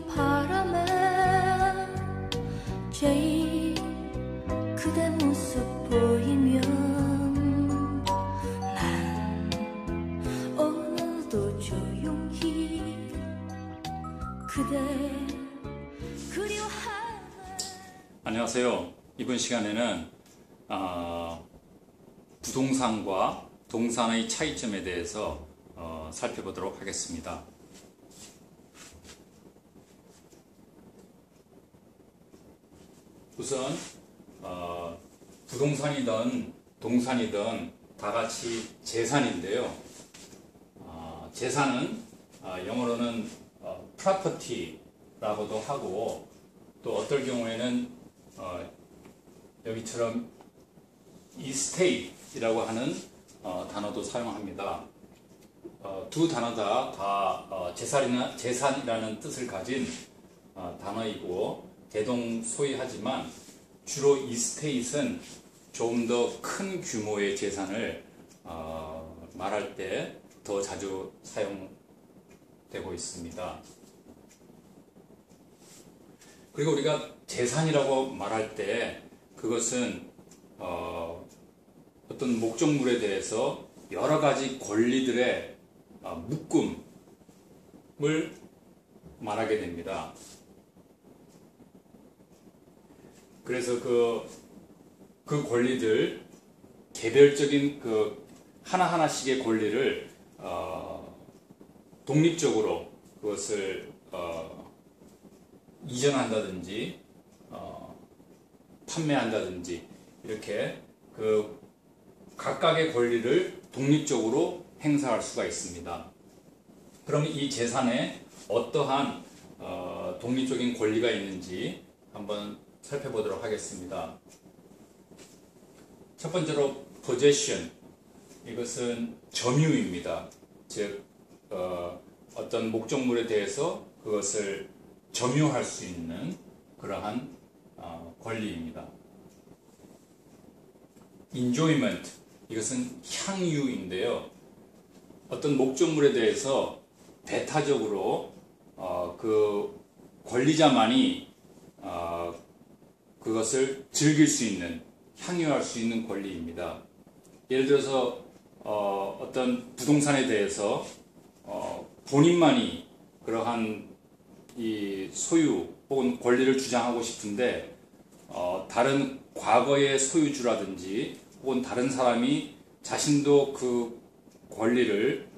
그리운 바람에 제일 그대 모습 보이면 난 오늘도 조용히 그대 그리워하네. 안녕하세요. 이번 시간에는 부동산과 동산의 차이점에 대해서 살펴보도록 하겠습니다. 우선 부동산이든 동산이든 다 같이 재산인데요. 재산은 영어로는 property라고도 하고, 또 어떨 경우에는 여기처럼 estate이라고 하는 단어도 사용합니다. 두 단어 다 재산이라는 뜻을 가진 단어이고 대동소이하지만, 주로 estate은 좀 더 큰 규모의 재산을 말할 때 더 자주 사용되고 있습니다. 그리고 우리가 재산이라고 말할 때 그것은 어떤 목적물에 대해서 여러 가지 권리들의 묶음을 말하게 됩니다. 그래서 그 권리들, 개별적인 그 하나하나씩의 권리를 독립적으로 그것을 이전한다든지 판매한다든지, 이렇게 그 각각의 권리를 독립적으로 행사할 수가 있습니다. 그럼 이 재산에 어떠한 독립적인 권리가 있는지 한번 살펴보도록 하겠습니다. 첫 번째로 possession, 이것은 점유입니다. 즉 어떤 목적물에 대해서 그것을 점유할 수 있는 그러한 권리입니다. enjoyment, 이것은 향유인데요. 어떤 목적물에 대해서 배타적으로 그 권리자만이 그것을 즐길 수 있는, 향유할 수 있는 권리입니다. 예를 들어서 어떤 부동산에 대해서 본인만이 그러한 이 소유 혹은 권리를 주장하고 싶은데 다른 과거의 소유주라든지 혹은 다른 사람이 자신도 그 권리를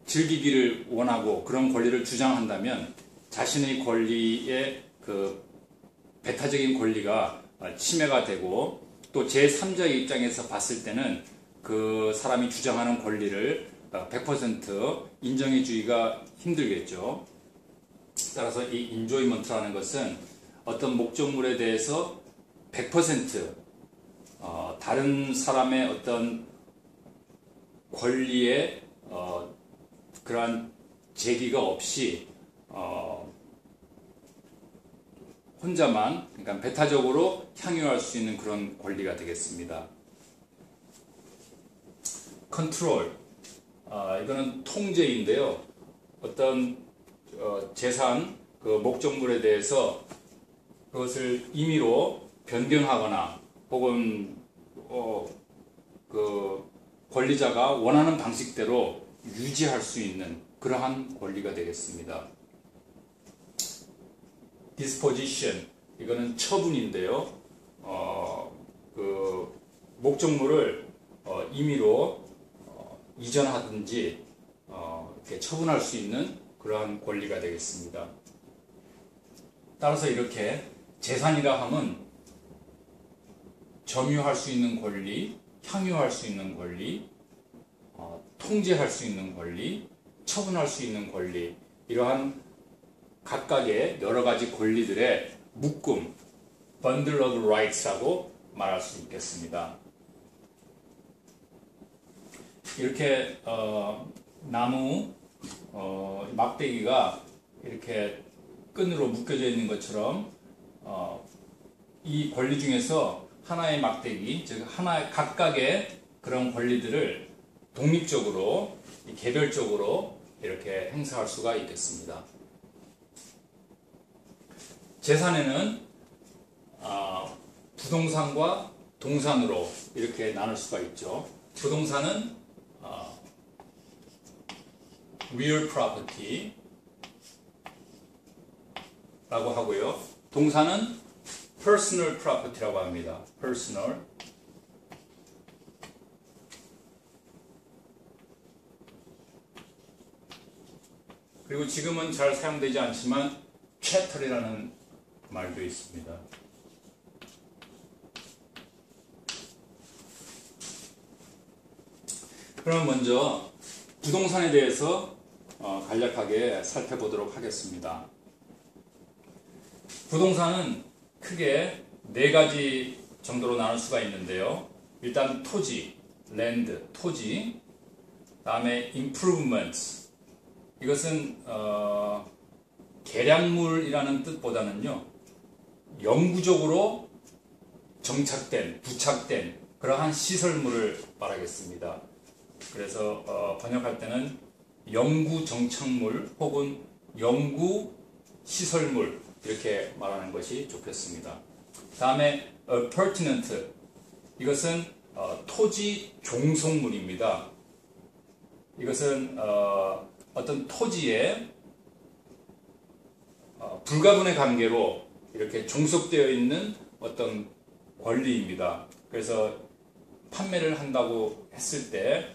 즐기기를 원하고 그런 권리를 주장한다면 자신의 권리의 그 배타적인 권리가 침해가 되고, 또 제3자의 입장에서 봤을 때는 그 사람이 주장하는 권리를 100% 인정해 주기가 힘들겠죠. 따라서 이 enjoyment라는 것은 어떤 목적물에 대해서 100% 다른 사람의 어떤 권리에 그러한 제기가 없이 혼자만, 그러니까 배타적으로 향유할 수 있는 그런 권리가 되겠습니다. 컨트롤, 이거는 통제인데요. 어떤 재산, 그 목적물에 대해서 그것을 임의로 변경하거나 혹은 그 권리자가 원하는 방식대로 유지할 수 있는 그러한 권리가 되겠습니다. disposition, 이거는 처분인데요. 그 목적물을 임의로 이전하든지 이렇게 처분할 수 있는 그러한 권리가 되겠습니다. 따라서 이렇게 재산이라 함은 점유할 수 있는 권리, 향유할 수 있는 권리, 통제할 수 있는 권리, 처분할 수 있는 권리, 이러한 각각의 여러 가지 권리들의 묶음, bundle of rights라고 말할 수 있겠습니다. 이렇게 나무 막대기가 이렇게 끈으로 묶여져 있는 것처럼 이 권리 중에서 하나의 막대기, 즉 하나의 각각의 그런 권리들을 독립적으로, 개별적으로 이렇게 행사할 수가 있겠습니다. 재산에는 부동산과 동산으로 이렇게 나눌 수가 있죠. 부동산은 real property 라고 하고요. 동산은 personal property라고 합니다. personal. 그리고 지금은 잘 사용되지 않지만 chattel이라는 말도 있습니다. 그럼 먼저 부동산에 대해서 간략하게 살펴보도록 하겠습니다. 부동산은 크게 4가지 정도로 나눌 수가 있는데요. 일단 토지, land, 토지. 다음에 improvements. 이것은 개량물이라는 뜻보다는요, 영구적으로 정착된, 부착된 그러한 시설물을 말하겠습니다. 그래서 번역할 때는 영구 정착물 혹은 영구 시설물 이렇게 말하는 것이 좋겠습니다. 다음에 pertinent. 이것은 토지 종속물입니다. 이것은 어떤 토지에 불가분의 관계로 이렇게 종속되어 있는 어떤 권리입니다. 그래서 판매를 한다고 했을 때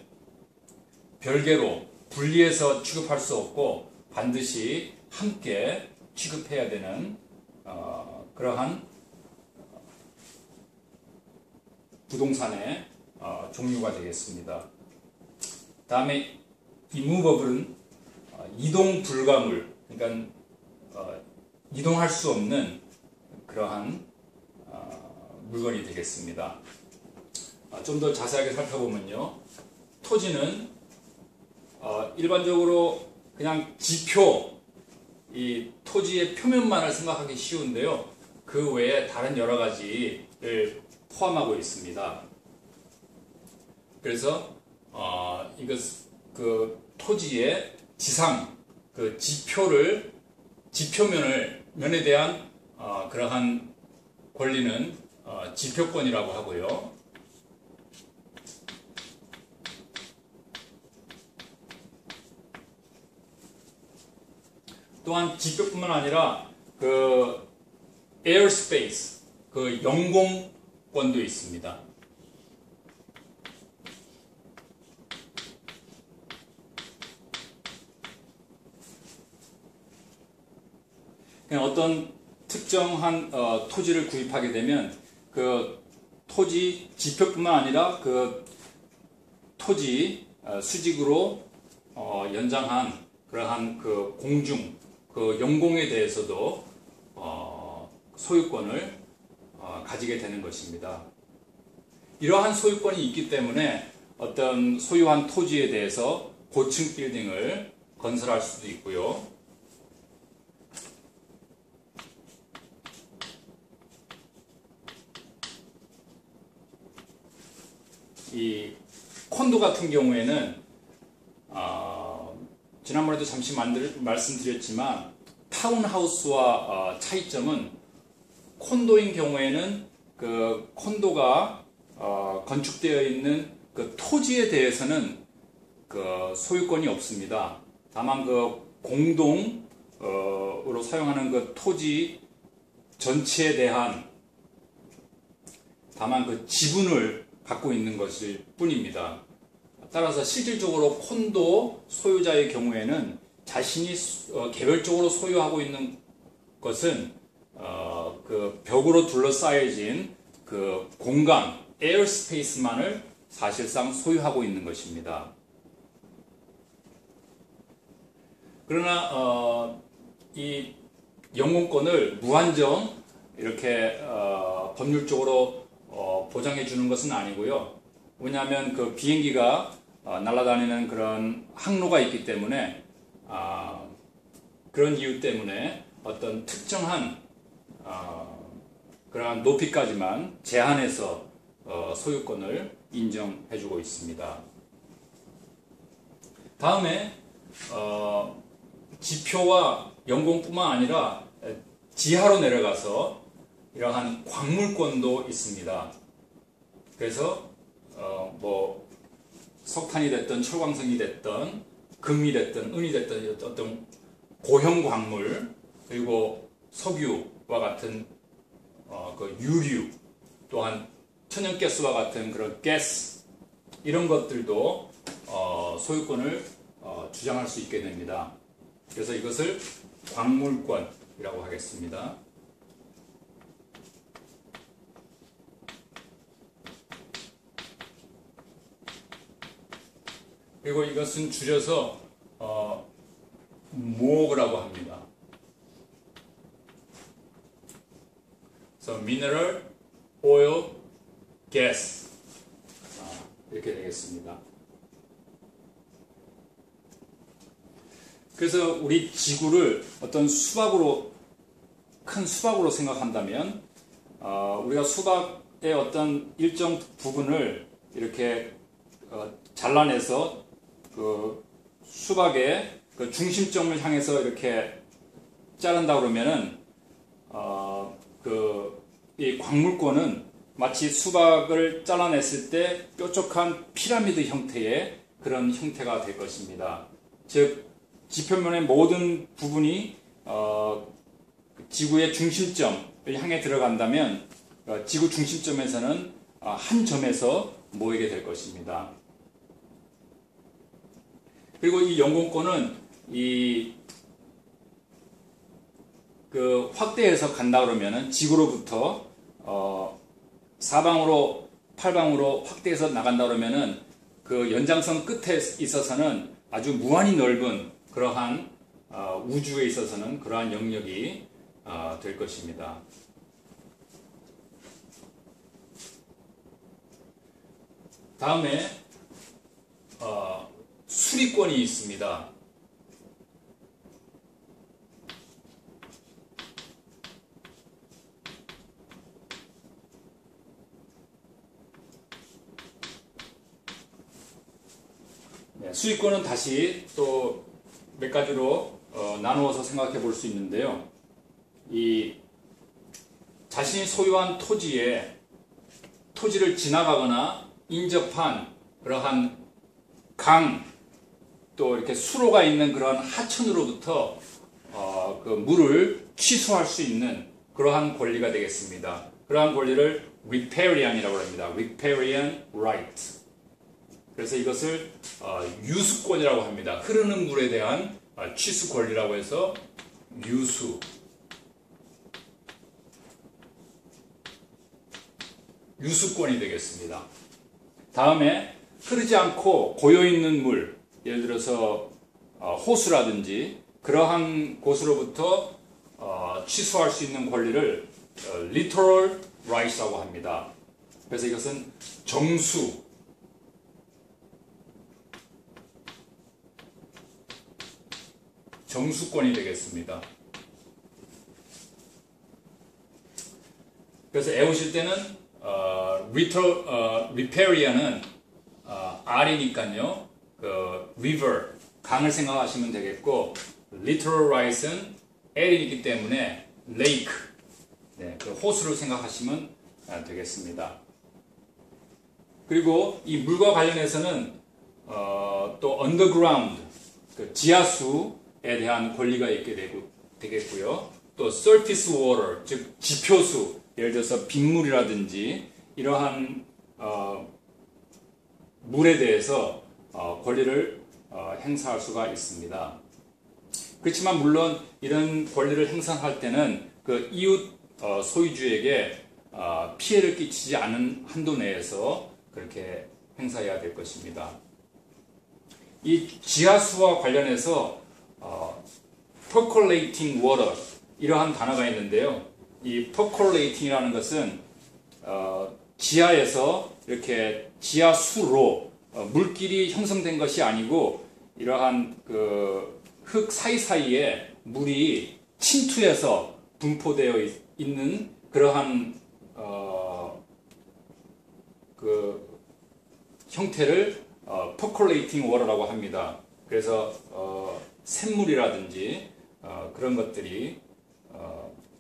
별개로 분리해서 취급할 수 없고 반드시 함께 취급해야 되는 그러한 부동산의 종류가 되겠습니다. 다음에 immovable은 이동 불가물, 그러니까 이동할 수 없는 그러한 물건이 되겠습니다. 좀 더 자세하게 살펴보면요, 토지는 일반적으로 그냥 지표, 이 토지의 표면만을 생각하기 쉬운데요, 그 외에 다른 여러 가지를 포함하고 있습니다. 그래서 그 토지의 지상, 그 지표면에 대한 그러한 권리는 지표권이라고 하고요. 또한 지표뿐만 아니라 그 airspace, 그 영공권도 있습니다. 그냥 어떤 특정한 토지를 구입하게 되면 그 토지 지표뿐만 아니라 그 토지 수직으로 연장한 그러한 그 공중, 그 영공에 대해서도 소유권을 가지게 되는 것입니다. 이러한 소유권이 있기 때문에 어떤 소유한 토지에 대해서 고층 빌딩을 건설할 수도 있고요. 이 콘도 같은 경우에는 지난번에도 잠시 말씀드렸지만 타운하우스와 차이점은 콘도인 경우에는 그 콘도가 건축되어 있는 그 토지에 대해서는 그 소유권이 없습니다. 다만 그 공동으로 사용하는 그 토지 전체에 대한 다만 그 지분을 갖고 있는 것일 뿐입니다. 따라서 실질적으로 콘도 소유자의 경우에는 자신이 개별적으로 소유하고 있는 것은 그 벽으로 둘러싸여진 그 공간, 에어스페이스만을 사실상 소유하고 있는 것입니다. 그러나 이 영공권을 무한정 이렇게 법률적으로 보장해 주는 것은 아니고요. 왜냐하면 그 비행기가 날아다니는 그런 항로가 있기 때문에 그런 이유 때문에 어떤 특정한 그러한 높이까지만 제한해서 소유권을 인정해 주고 있습니다. 다음에 지표와 영공뿐만 아니라 지하로 내려가서 이러한 광물권도 있습니다. 그래서 뭐 석탄이 됐든 철광석이 됐든 금이 됐든 은이 됐든 어떤 고형 광물, 그리고 석유와 같은 그 유류, 또한 천연가스와 같은 그런 가스, 이런 것들도 소유권을 주장할 수 있게 됩니다. 그래서 이것을 광물권이라고 하겠습니다. 그리고 이것은 줄여서 MOG라고 합니다. 그래서 Mineral, Oil, Gas 이렇게 되겠습니다. 그래서 우리 지구를 어떤 수박으로, 큰 수박으로 생각한다면 우리가 수박의 어떤 일정 부분을 이렇게 잘라내서 그 수박의 그 중심점을 향해서 이렇게 자른다 그러면은 이 광물권은 마치 수박을 잘라냈을 때 뾰족한 피라미드 형태의 그런 형태가 될 것입니다. 즉 지표면의 모든 부분이 지구의 중심점을 향해 들어간다면 지구 중심점에서는 한 점에서 모이게 될 것입니다. 그리고 이 연공권은 그 확대해서 간다 그러면은 지구로부터 사방으로 8방으로 확대해서 나간다 그러면은 그 연장선 끝에 있어서는 아주 무한히 넓은 그러한 우주에 있어서는 그러한 영역이 될 것입니다. 다음에 수리권이 있습니다. 수리권은 다시 또 몇 가지로 나누어서 생각해 볼 수 있는데요. 이 자신이 소유한 토지를 지나가거나 인접한 그러한 강, 또 이렇게 수로가 있는 그런 하천으로부터 그 물을 취수할 수 있는 그러한 권리가 되겠습니다. 그러한 권리를 riparian이라고 합니다. riparian right. 그래서 이것을 유수권이라고 합니다. 흐르는 물에 대한 취수 권리라고 해서 유수권이 되겠습니다. 다음에 흐르지 않고 고여있는 물, 예를 들어서 호수라든지 그러한 곳으로부터 취수할 수 있는 권리를 littoral rights라고 합니다. 그래서 이것은 정수권이 되겠습니다. 그래서 애우실 때는 riparian은 R이니까요. 그 river, 강을 생각하시면 되겠고, littoral rights는 L이기 때문에 lake, 그 호수를 생각하시면 되겠습니다. 그리고 이 물과 관련해서는 또 underground, 그 지하수에 대한 권리가 있게 되겠고요. 또 surface water, 즉 지표수, 예를 들어서 빗물이라든지 이러한 물에 대해서 권리를 행사할 수가 있습니다. 그렇지만 물론 이런 권리를 행사할 때는 그 이웃 소유주에게 피해를 끼치지 않은 한도 내에서 그렇게 행사해야 될 것입니다. 이 지하수와 관련해서 percolating water 이러한 단어가 있는데요. 이 percolating이라는 것은 지하에서 이렇게 지하수로 물길이 형성된 것이 아니고 이러한 그 흙 사이사이에 물이 침투해서 분포되어 있는 그러한 그 형태를 percolating water라고 합니다. 그래서 샘물이라든지 그런 것들이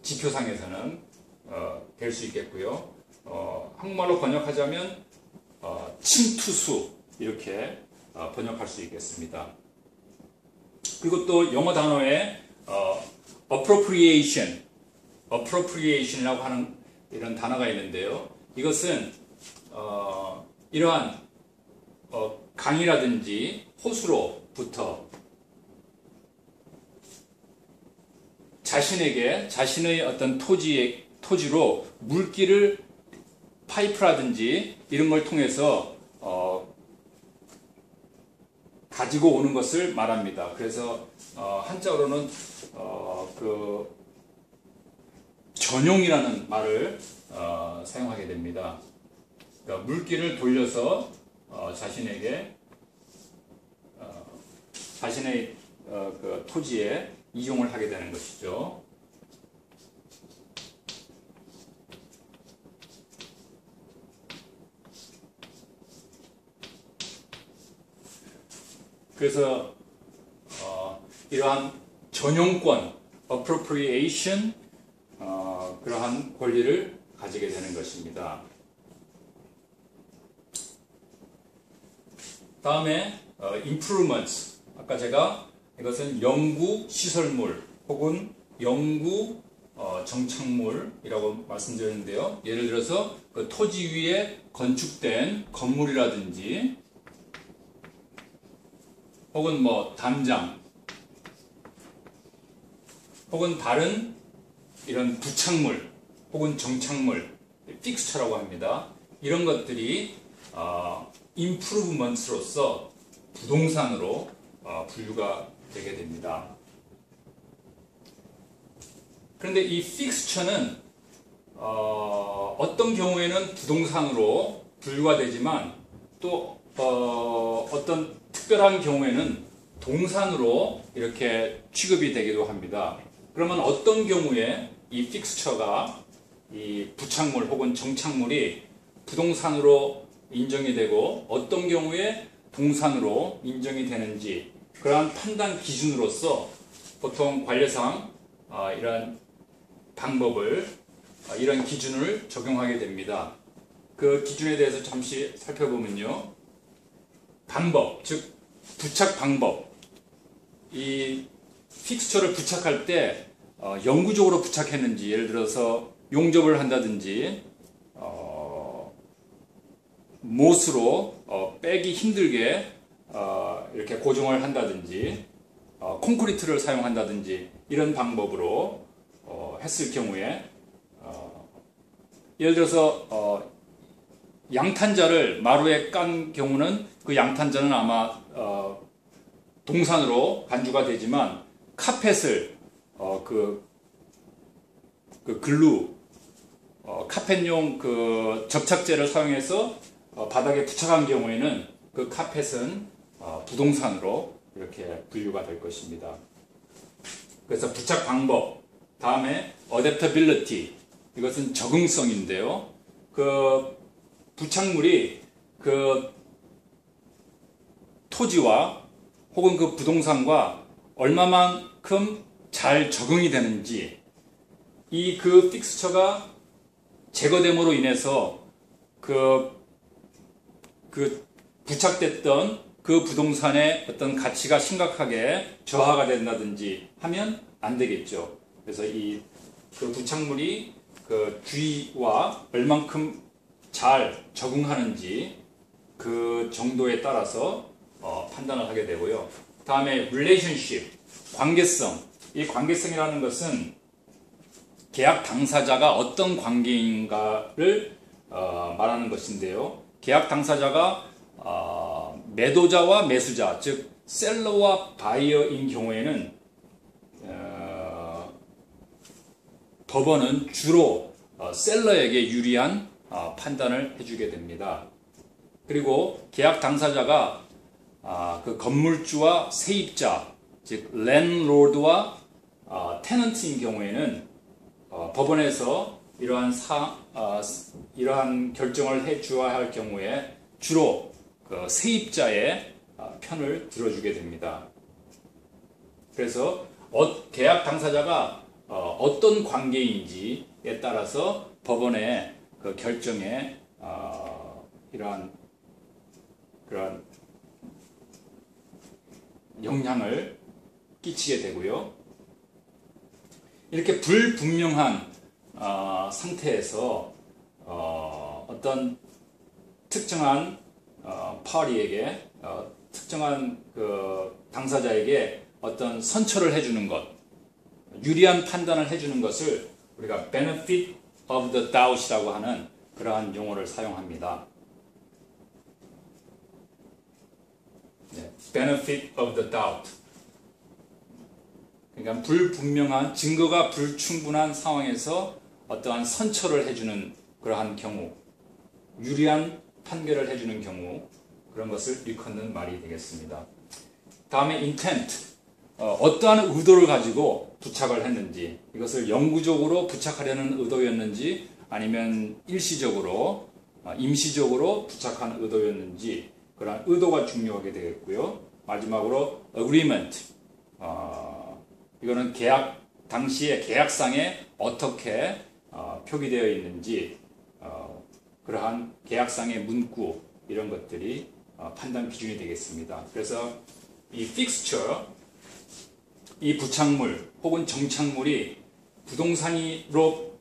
지표상에서는 될 수 있겠고요. 한국말로 번역하자면 침투수 이렇게 번역할 수 있겠습니다. 그리고 또 영어 단어에 appropriation이라고 하는 이런 단어가 있는데요. 이것은 이러한 강이라든지 호수로부터 자신의 어떤 토지로 물길을 파이프라든지 이런 걸 통해서 가지고 오는 것을 말합니다. 그래서 한자어로는 그 전용이라는 말을 사용하게 됩니다. 그러니까 물길을 돌려서 자신의 그 토지에 이용을 하게 되는 것이죠. 그래서 이러한 전용권, appropriation, 그러한 권리를 가지게 되는 것입니다. 다음에 improvements, 아까 제가 이것은 영구 시설물 혹은 영구 정착물이라고 말씀드렸는데요. 예를 들어서 그 토지 위에 건축된 건물이라든지 혹은 뭐 담장 혹은 다른 이런 부착물 혹은 정착물, 픽스처라고 합니다. 이런 것들이 improvements로서 부동산으로 분류가 되게 됩니다. 그런데 이 fixture는 어떤 경우에는 부동산으로 분류가 되지만 또 어떤 특별한 경우에는 동산으로 이렇게 취급이 되기도 합니다. 그러면 어떤 경우에 이 픽스처가 이 부착물 혹은 정착물이 부동산으로 인정이 되고 어떤 경우에 동산으로 인정이 되는지 그러한 판단 기준으로서 보통 관례상 이런 방법을 이런 기준을 적용하게 됩니다. 그 기준에 대해서 잠시 살펴보면요. 방법, 즉 부착 방법. 이 픽스처를 부착할 때 영구적으로 부착했는지, 예를 들어서 용접을 한다든지 못으로 빼기 힘들게 이렇게 고정을 한다든지 콘크리트를 사용한다든지 이런 방법으로 했을 경우에 예를 들어서 양탄자를 마루에 깐 경우는 그 양탄자는 아마 동산으로 간주가 되지만 카펫을 그 글루 카펫용 그 접착제를 사용해서 바닥에 부착한 경우에는 그 카펫은 부동산으로 이렇게 분류가 될 것입니다. 그래서 부착 방법, 다음에 adaptability, 이것은 적응성인데요. 그 부착물이 그 토지와 혹은 그 부동산과 얼마만큼 잘 적응이 되는지, 이 그 픽스처가 제거됨으로 인해서 그 부착됐던 그 부동산의 어떤 가치가 심각하게 저하가 된다든지 하면 안 되겠죠. 그래서 그 부착물이 그 주위와 얼만큼 잘 적응하는지 그 정도에 따라서 판단을 하게 되고요. 다음에 relationship, 관계성. 이 관계성이라는 것은 계약 당사자가 어떤 관계인가를 말하는 것인데요. 계약 당사자가 매도자와 매수자, 즉 셀러와 바이어인 경우에는 법원은 주로 셀러에게 유리한 판단을 해주게 됩니다. 그리고 계약 당사자가 그 건물주와 세입자, 즉 랜드로드와 테넌트인 경우에는 법원에서 이러한 결정을 해 주어야 할 경우에 주로 그 세입자의 편을 들어주게 됩니다. 그래서 계약 당사자가 어떤 관계인지에 따라서 법원의 그 결정에 이러한 그런 영향을 끼치게 되고요. 이렇게 불분명한 상태에서 어떤 특정한 파리에게 특정한 그 당사자에게 어떤 선처를 해주는 것, 유리한 판단을 해주는 것을 우리가 benefit of the doubt이라고 하는 그러한 용어를 사용합니다. 네, benefit of the doubt. 그러니까 불분명한 증거가 불충분한 상황에서 어떠한 선처를 해주는 그러한 경우, 유리한 판결을 해주는 경우, 그런 것을 일컫는 말이 되겠습니다. 다음에 intent, 어떠한 의도를 가지고 부착을 했는지, 이것을 영구적으로 부착하려는 의도였는지 아니면 일시적으로 임시적으로 부착한 의도였는지, 그런 의도가 중요하게 되겠고요. 마지막으로 agreement, 이거는 계약 당시의 계약상에 어떻게 표기되어 있는지, 그러한 계약상의 문구, 이런 것들이 판단 기준이 되겠습니다. 그래서 이 fixture, 이 부착물 혹은 정착물이 부동산으로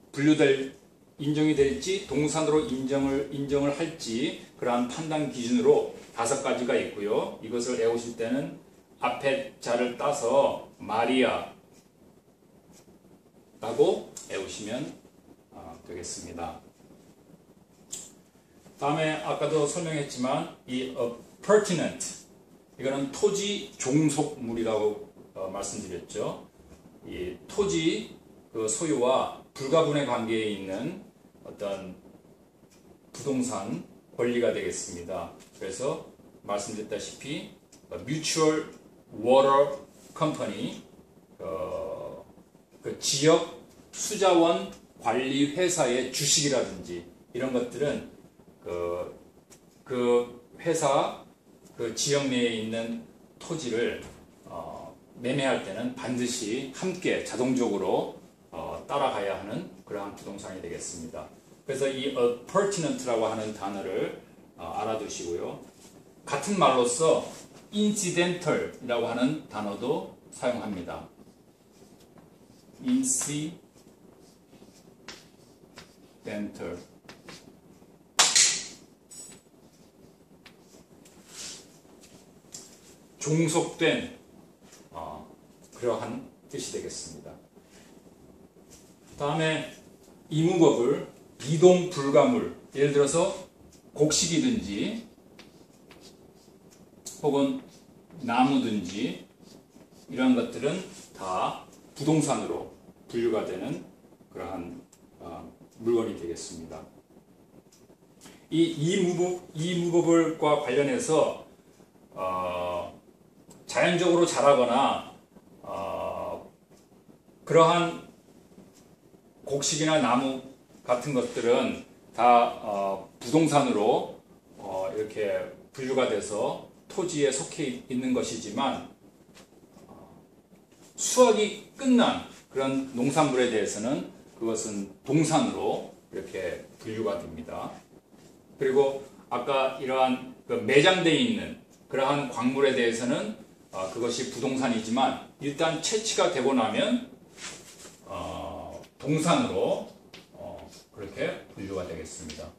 인정이 될지 동산으로 인정을 할지, 그러한 판단 기준으로 5가지가 있고요. 이것을 외우실 때는 앞에 자를 따서 마리아라고 외우시면 되겠습니다. 다음에 아까도 설명했지만 이 pertinent, 이거는 토지 종속물이라고 말씀드렸죠. 이 토지 그 소유와 불가분의 관계에 있는 어떤 부동산 권리가 되겠습니다. 그래서 말씀드렸다시피 Mutual Water Company, 그 지역 수자원 관리 회사의 주식이라든지 이런 것들은 그 회사 그 지역 내에 있는 토지를 매매할 때는 반드시 함께 자동적으로 따라가야 하는 그러한 부동산이 되겠습니다. 그래서 이 pertinent라고 하는 단어를 알아두시고요. 같은 말로서 incidental이라고 하는 단어도 사용합니다. incidental, 종속된 그러한 뜻이 되겠습니다. 다음에 immovable, 이동 불가물, 예를 들어서 곡식이든지 혹은 나무든지 이러한 것들은 다 부동산으로 분류가 되는 그러한 물건이 되겠습니다. 이 immovable과 관련해서 자연적으로 자라거나 그러한 곡식이나 나무 같은 것들은 다 부동산으로 이렇게 분류가 돼서 토지에 속해 있는 것이지만 수확이 끝난 그런 농산물에 대해서는 그것은 동산으로 이렇게 분류가 됩니다. 그리고 아까 이러한 그 매장되어 있는 그러한 광물에 대해서는 그것이 부동산이지만 일단 채취가 되고 나면 동산으로 그렇게 분류가 되겠습니다.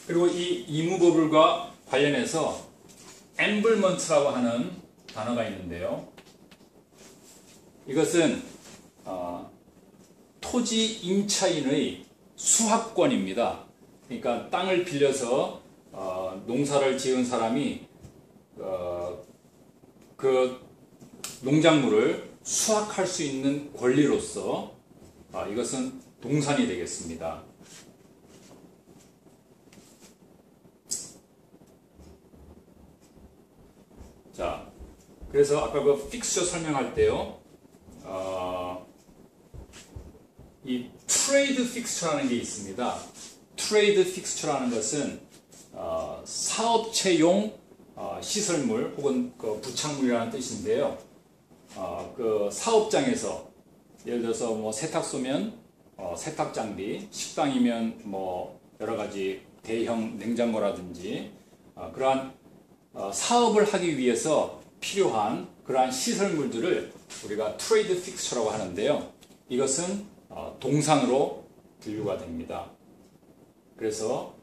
그리고 이 immovable과 관련해서 emblement라고 하는 단어가 있는데요. 이것은 토지 임차인의 수확권입니다. 그러니까 땅을 빌려서 농사를 지은 사람이 그 농작물을 수확할 수 있는 권리로서 이것은 동산이 되겠습니다. 자, 그래서 아까 그 픽스처 설명할 때요, 이 트레이드 픽스처라는 게 있습니다. 트레이드 픽스처라는 것은 사업체용 시설물 혹은 그 부착물이라는 뜻인데요. 그 사업장에서 예를 들어서 뭐 세탁소면 세탁 장비, 식당이면 뭐 여러 가지 대형 냉장고라든지 그러한 사업을 하기 위해서 필요한 그러한 시설물들을 우리가 트레이드 픽스처라고 하는데요. 이것은 동산으로 분류가 됩니다. 그래서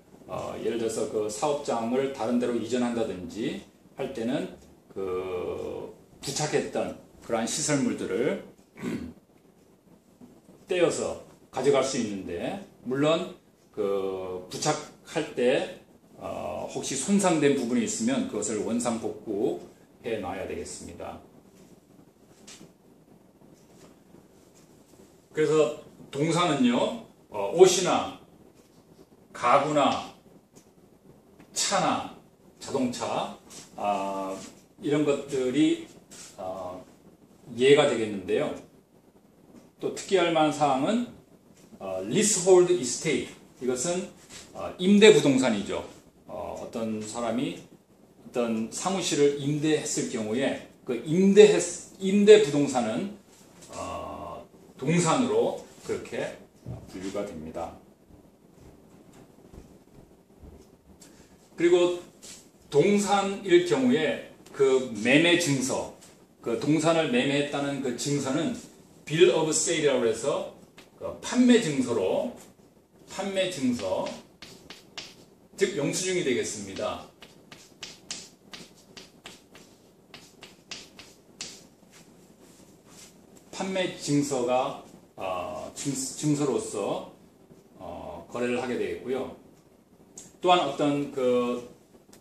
예를 들어서 그 사업장을 다른 데로 이전한다든지 할 때는 그 부착했던 그러한 시설물들을 떼어서 가져갈 수 있는데, 물론 그 부착할 때 혹시 손상된 부분이 있으면 그것을 원상복구해 놔야 되겠습니다. 그래서 동사는요, 옷이나 가구나 차나 자동차 이런 것들이 예가 되겠는데요. 또 특기할 만한 사항은 leasehold estate, 이것은 임대 부동산이죠. 어떤 사람이 어떤 사무실을 임대했을 경우에 그 임대 부동산은 동산으로 그렇게 분류가 됩니다. 그리고 동산일 경우에 그 매매 증서, 그 동산을 매매했다는 그 증서는 bill of sale이라고 해서 그 판매 증서, 즉 영수증이 되겠습니다. 판매 증서가 증서로서 거래를 하게 되겠고요. 또한 어떤 그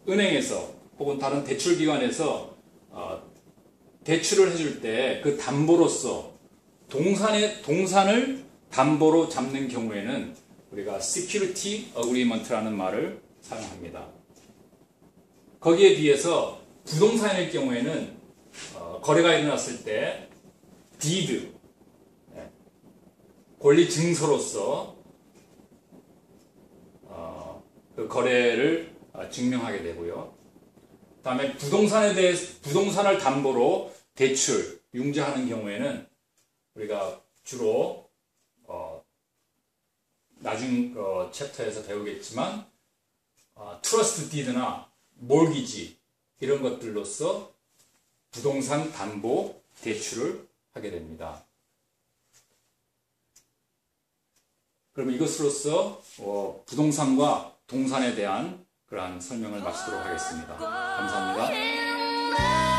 은행에서 혹은 다른 대출기관에서 대출을 해줄 때 그 담보로서 동산을 담보로 잡는 경우에는 우리가 security agreement라는 말을 사용합니다. 거기에 비해서 부동산일 경우에는 거래가 일어났을 때 deed, 권리 증서로서 그 거래를 증명하게 되고요. 다음에 부동산을 담보로 대출, 융자하는 경우에는 우리가 주로 나중 챕터에서 배우겠지만 트러스트 디드나 몰기지 이런 것들로서 부동산 담보 대출을 하게 됩니다. 그럼 이것으로써 부동산과 동산에 대한 그러한 설명을 마치도록 하겠습니다. 감사합니다.